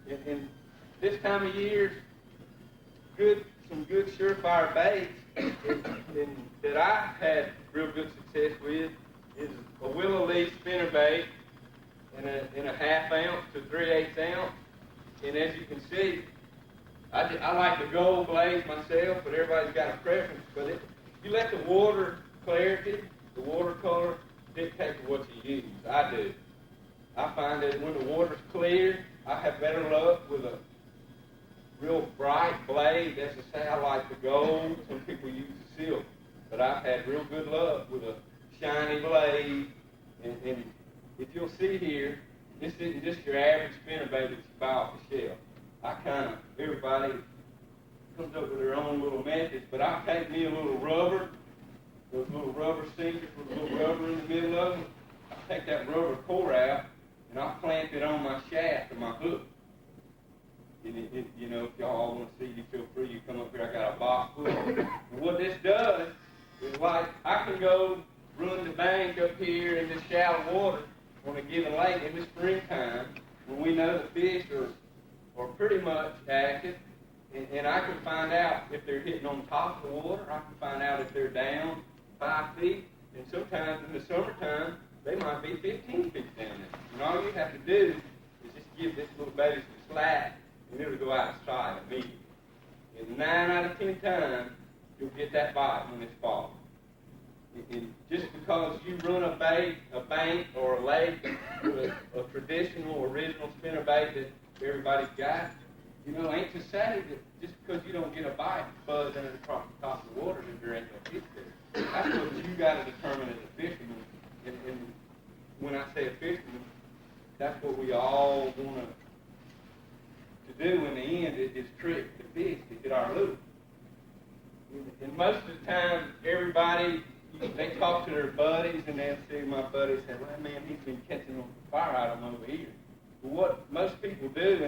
And this time of year, some good surefire baits that I had real good success with is a willow leaf spinnerbait in a half ounce to 3/8 ounce. And as you can see, I like the gold glaze myself, but everybody's got a preference. But you let the water clarity, the water color, dictate what you use. I do. I find that when the water's clear, I have better luck with a real bright blade. As I say, I like the gold. Some people use the silver. But I've had real good luck with a shiny blade. And if you'll see here, this isn't just your average spinnerbait that you buy off the shelf. Everybody comes up with their own little methods, but I'll take me a little rubber, those little rubber sinkers with a little rubber in the middle of them. I'll take that rubber core out, and I'll clamp it on my shaft of my hook. And if y'all want to see, you feel free, you come up here, I got a box full. And what this does is, like, I can go run the bank up here in this shallow water on a given lake in the springtime when we know the fish are pretty much active, and I can find out if they're hitting on top of the water. I can find out if they're down 5 feet, and sometimes in the summertime they might be 15 feet down there. And all you have to do is just give this little baby some slack, and it'll go out of sight immediately. And 9 out of 10 times you'll get that bite when it's falling. And just because you run a bank or a lake with a traditional, original spinnerbait that everybody's got, ain't to say that just because you don't get a bite buzzing across the top of the water that there ain't no fish there. That's what you got to determine as a fisherman. And when I say a fisherman, that's what we all want to do in the end is trick the fish to get our loot. And most of the time, everybody, they talk to their buddies, and they'll see my buddy say, well, man, he's been catching on fire item over here. But what most people do,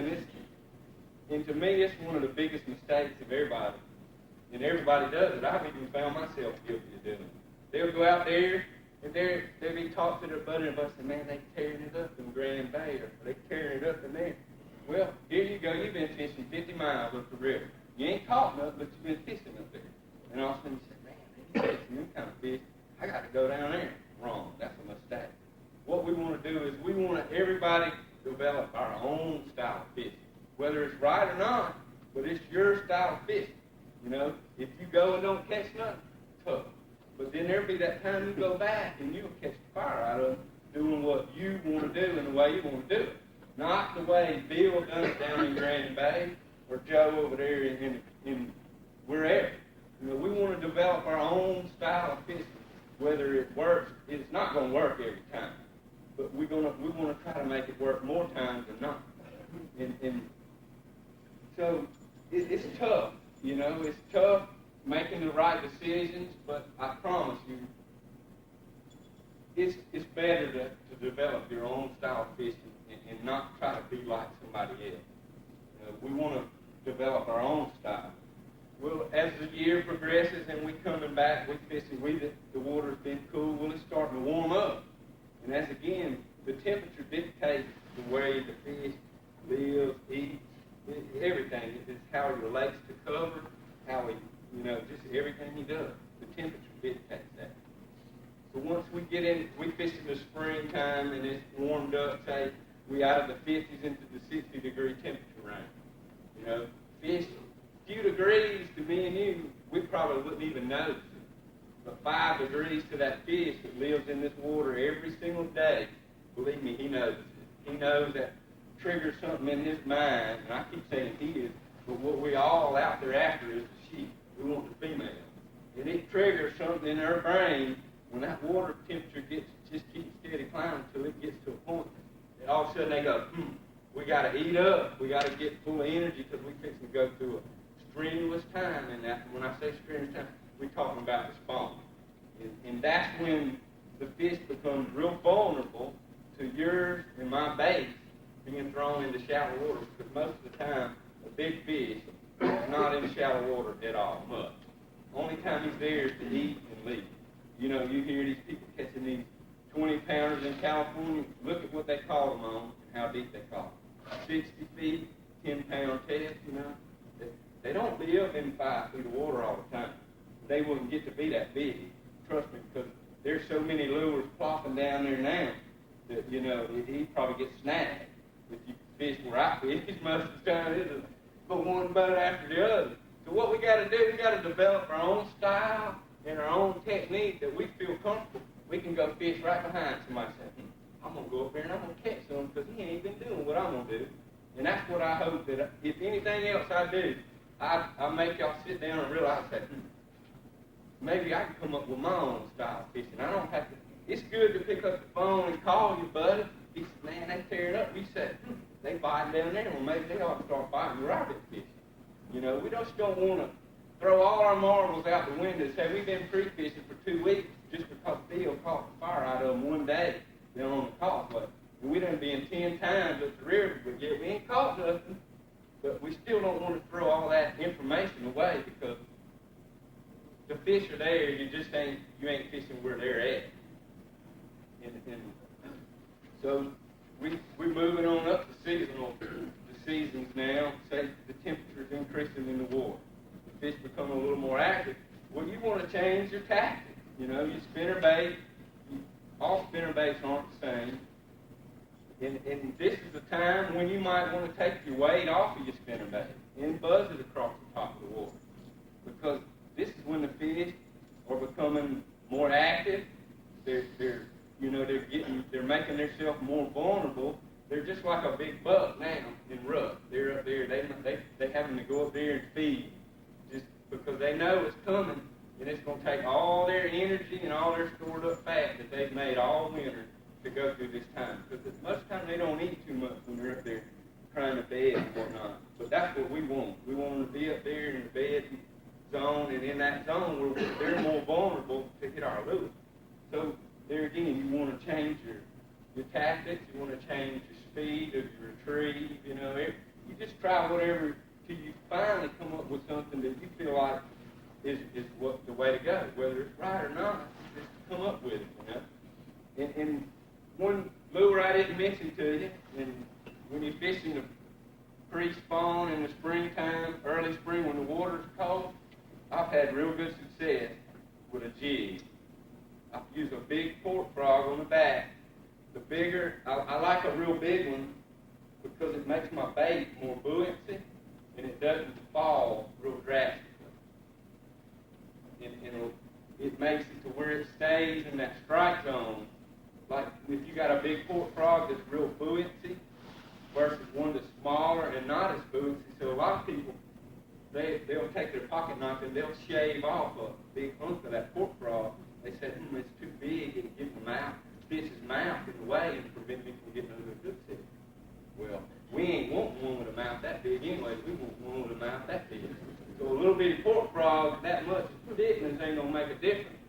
and to me, it's one of the biggest mistakes of everybody, and everybody does it. I've even found myself guilty of doing it. They'll go out there, and they'll be talking to their buddy, and say, man, they tearing it up in Grand Bay, or they tearing it up in there. Well, here you go. You've been fishing 50 miles up the river. You ain't caught nothing, but you've been fishing up there. And all of a sudden you say, man, they catching them kind of fish. I got to go down there. Wrong. That's a mistake. What we want to do is we want everybody to develop our own style of fishing. Whether it's right or not, but it's your style of fishing. If you go and don't catch nothing, tough. But then there'll be that time you go back and you'll catch the fire out of them doing what you want to do and the way you want to do it. Not the way Bill done it down in Grand Bay or Joe over there in wherever. We want to develop our own style of fishing. Whether it works, it's not going to work every time. But we want to try to make it work more times than not. And so it's tough, it's tough making the right decisions, but I promise you, it's better to develop your own style of fishing and not try to be like somebody else. We want to develop our own style. Well, as the year progresses and we coming back, we fishing, the water's been cool, well, it's starting to warm up. And as again, the temperature dictates the way the fish lives, eats, everything. It's how he relates to cover, how he, just everything he does. The temperature dictates that. So once we get in, we fish in the springtime and it's warmed up, say, we out of the 50s into the 60-degree temperature range. Fish, a few degrees to me and you, we probably wouldn't even notice it. But 5 degrees to that fish that lives in this water every single day, believe me, he knows it. He knows that triggers something in his mind, and I keep saying he is, but what we all out there after is the sheep. We want the female. And it triggers something in her brain when that water temperature just keeps steady climbing until it gets to a point. And all of a sudden they go, we got to eat up. We got to get full of energy because we're fixing to go through a strenuous time. And when I say strenuous time, we're talking about the spawn. And that's when the fish becomes real vulnerable to yours and my bait being thrown into shallow water, because most of the time a big fish is not in shallow water at all, much. Only time he's there is to eat and leave. You hear these people catching these 20-pounders in California. Look at what they call them on and how deep they call them. 60 feet, 10-pound test, you know. They don't live in 5 feet of water all the time. They wouldn't get to be that big, trust me, because there's so many lures plopping down there now that, you know, he'd probably get snagged if you fish where I fish most of the time. It's one boat after the other. So what we got to do, we got to develop our own style and our own technique that we feel comfortable. We can go fish right behind somebody saying, I'm going to go up there and I'm going to catch some because he ain't been doing what I'm going to do. And that's what I hope that if anything else I do, I make y'all sit down and realize that maybe I can come up with my own style of fishing. I don't have to. It's good to pick up the phone and call your buddy. He said, man, they tearing up. We said, they biting down there. Well, maybe they ought to start biting rabbit fishing. You know, we just don't want to throw all our marbles out the window and say we've been creek fishing for 2 weeks just because Bill caught the fire out of them one day down on the causeway. We done been 10 times up the river, but yet we ain't caught nothing. But we still don't want to throw all that information away because the fish are there. You ain't fishing where they're at. And so we're moving on up the seasons now. Say the temperature's increasing in the water. The fish become a little more active. Well, you want to change your tactic. You know, you spinner bait. All spinner baits aren't the same. And this is the time when you might want to take your weight off of your spinner bait and buzz it across the top of the water. Because this is when the fish are becoming more active. They're making themselves more vulnerable. They're just like a big buck now in rut. They're up there. They having to go up there and feed just because they know it's coming, and it's going to take all their energy and all their stored up fat that they've made all winter to go through this time. Because most of the time they don't eat too much when they're up there trying to bed and whatnot. But that's what we want. We want them to be up there in the bed zone, and in that zone where they're more vulnerable to hit our lure. So there again, you want to change your tactics. You want to change your speed of your retrieve. You know, you just try whatever till you finally come up with something that you feel like is what the way to go, whether it's right or not. Just come up with it, you know. And one lure I didn't mention to you, and when you're fishing the pre-spawn in the springtime, early spring when the water's cold, I've had real good success with a jig. I use a big pork frog on the back. The bigger, I like a real big one because it makes my bait more buoyancy and it doesn't fall real drastically. And it makes it to where it stays in that strike zone. Like if you got a big pork frog that's real buoyancy versus one that's smaller and not as buoyancy. So a lot of people, they'll take their pocket knife and they'll shave off a big hunk of that pork frog. They said, it's too big, it'll get the fish's mouth in the way and prevent me from getting under a good set. Well, we ain't wanting one with a mouth that big anyway. We want one with a mouth that big. So a little bitty pork frog, that much thickness ain't going to make a difference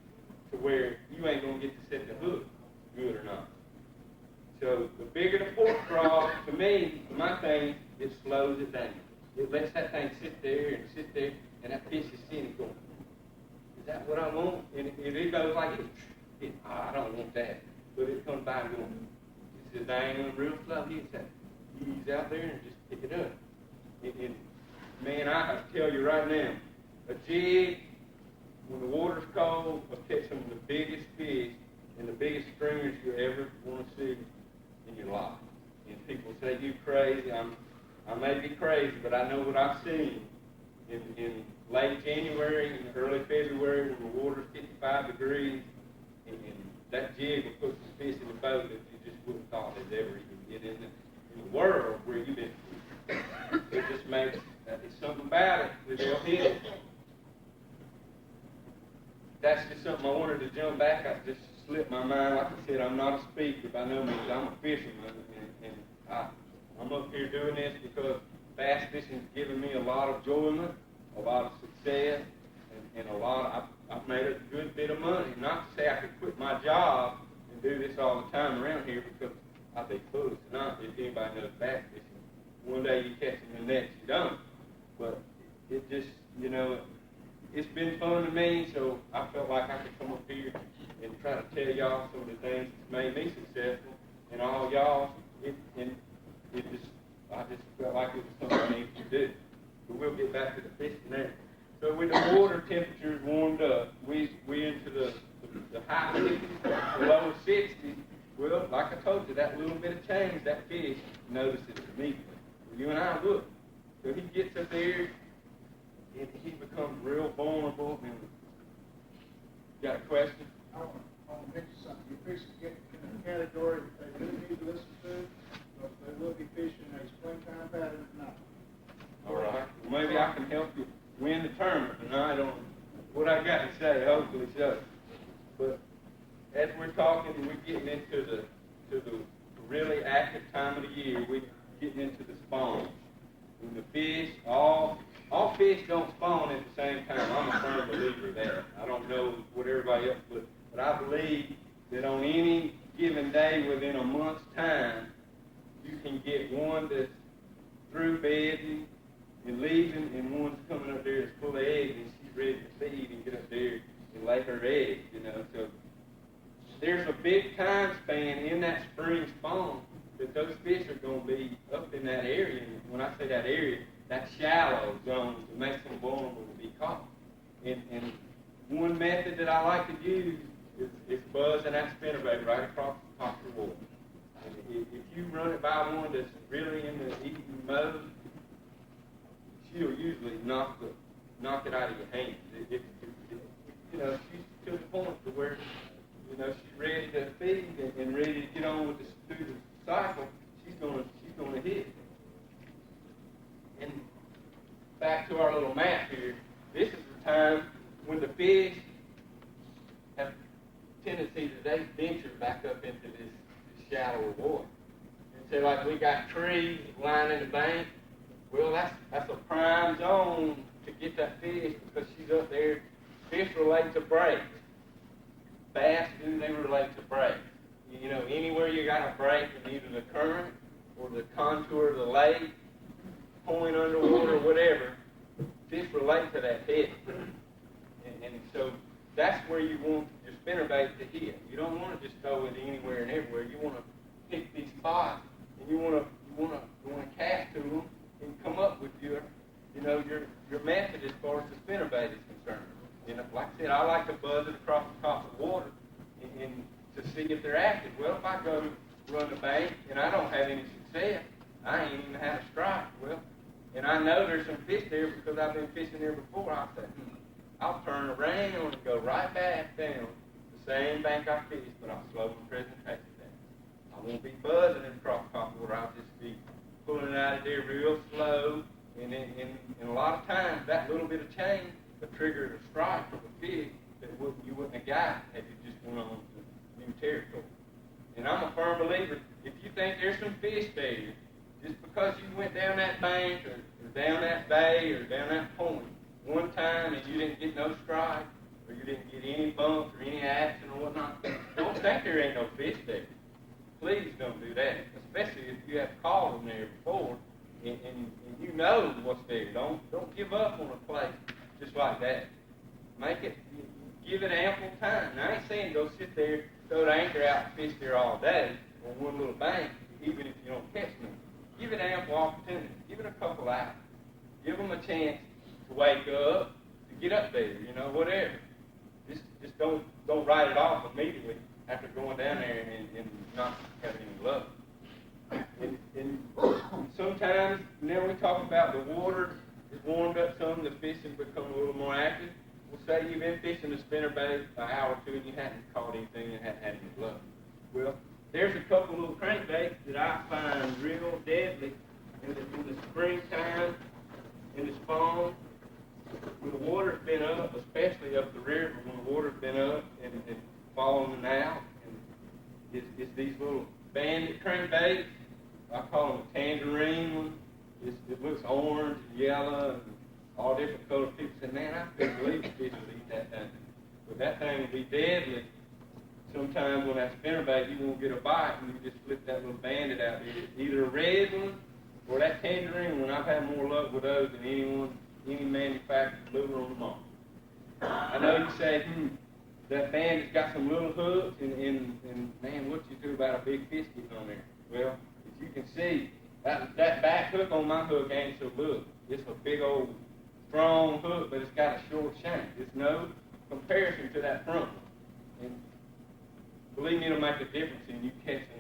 to where you ain't going to get to set the hook, good or not. So the bigger the pork frog, to me, my thing, it slows it down. It lets that thing sit there, and that fish is seeing it going, is that what I want? And if it goes like I don't want that. But it comes by and goes, it says, dang, real slow. He said, ease out there and just pick it up. And man, I have to tell you right now, a jig, when the water's cold, will catch some of the biggest fish and the biggest stringers you ever want to see in your life. And people say, you crazy. I may be crazy, but I know what I've seen in late January and early February when the water's 55 degrees, and that jig will put some fish in the boat that you just wouldn't thought they'd ever even get in the world where you've been. It just makes, it's something about it that they'll hit it. That's just something I wanted to jump back. I just slipped my mind. Like I said, I'm not a speaker by no means. I'm a fisherman, and I'm up here doing this because bass fishing's given me a lot of enjoyment, a lot of success, and a lot. I've made a good bit of money. Not to say I could quit my job and do this all the time around here because I'd be foolish not if anybody knows bass fishing. One day you catch them, the next you don't. But it just, you know, it's been fun to me, so I felt like I could come up here and try to tell y'all some of the things that's made me successful, and all y'all, I just felt like it was something I needed to do. But we'll get back to the fishing there. So with the water temperatures warmed up, we into the high 50s, the lower 60s. Well, like I told you, that little bit of change, that fish notices immediately. Well, you and I look. So he gets up there, and he becomes real vulnerable. And got a question? I want to mention something. Your fish get in a category that they do need to listen to, but they will be fishing a springtime pattern at night. All right. Well, maybe I can help you win the tournament tonight on what I got to say. Hopefully so. But as we're talking, we're getting into the really active time of the year. We're getting into the spawn. When the fish, all fish don't spawn at the same time. I'm a firm believer of that. I don't know what everybody else believes, but I believe that on any given day within a month's time, you can get one that's through bedding and leaving, and one's coming up there that's full of eggs, and she's ready to feed and get up there and lay her eggs, you know. So there's a big time span in that spring spawn that those fish are going to be up in that area. And when I say that area, that shallow zone that makes them vulnerable to be caught. And one method that I like to use is buzzing that spinnerbait right across the top of the water. And if you run it by one that's really in the eating mode, she'll usually knock it out of your hands. You know, she's to the point to where, you know, she's ready to feed and ready to get on with through the cycle. She's gonna hit. And back to our little map here. This is the time when the fish have tendency to they venture back up into this shallower water. And so, like, we got trees lining the bank. Well, that's a prime zone to get that fish because she's up there. Fish relate to breaks. Bass do, they relate to breaks. You know, anywhere you got a break in either the current or the contour of the lake, point underwater, whatever, fish relate to that head. And so that's where you want your spinnerbait to hit. You don't want to just throw it anywhere and everywhere. You want to pick these spots, and you want to cast to them and come up with your method as far as the spinnerbait is concerned. You know, like I said, I like to buzz it across the top of the water and to see if they're active. Well, if I go run the bank and I don't have any success, I ain't even had a strike. Well, and I know there's some fish there because I've been fishing there before. I'll say, I'll turn around and go right back down the same bank I fished, but I'll slow my presentation down. I won't be buzzing it across the top of the water. I'll just be pulling it out of there real slow. And a lot of times, that little bit of change will trigger a strike from a fish that you wouldn't have got if you just went on to new territory. And I'm a firm believer, if you think there's some fish there, just because you went down that bank or down that bay or down that point one time and you didn't get no strike or you didn't get any bumps or any action or whatnot, don't think there ain't no fish there. Please don't do that, especially if you have caught them there before and you know what's there. Don't give up on a place just like that. Give it ample time. Now, I ain't saying go sit there, throw the anchor out and fish there all day on one little bank, even if you don't catch them. Give it ample opportunity. Give it a couple hours. Give them a chance to wake up, to get up there, you know, whatever. Just don't write it off immediately after going down there and not having any luck. And sometimes, now we talk about the water is warmed up some, the fish has become a little more active. We'll say you've been fishing the spinnerbait an hour or two and you hadn't caught anything and hadn't had any luck. Well, there's a couple little crankbaits that I find real deadly in the springtime, in the spawn, when the water's been up, especially up the river, when the water's been up and falling out. And it's these little banded crankbaits. I call them a tangerine one. It looks orange and yellow and all different colored. People say, man, I couldn't believe the fish would eat that thing. But that thing will be deadly. Sometimes when that spinnerbait, you won't get a bite and you just flip that little bandit out there. Either a red one or that tangerine one. I've had more luck with those than any manufactured lure on the market. I know you say, that bandit's got some little hooks and man, what you do about a big fish getting on there? Well, as you can see, That back hook on my hook ain't so good. It's a big old strong hook, but it's got a short shank. It's no comparison to that front one. And believe me, it'll make a difference in you catching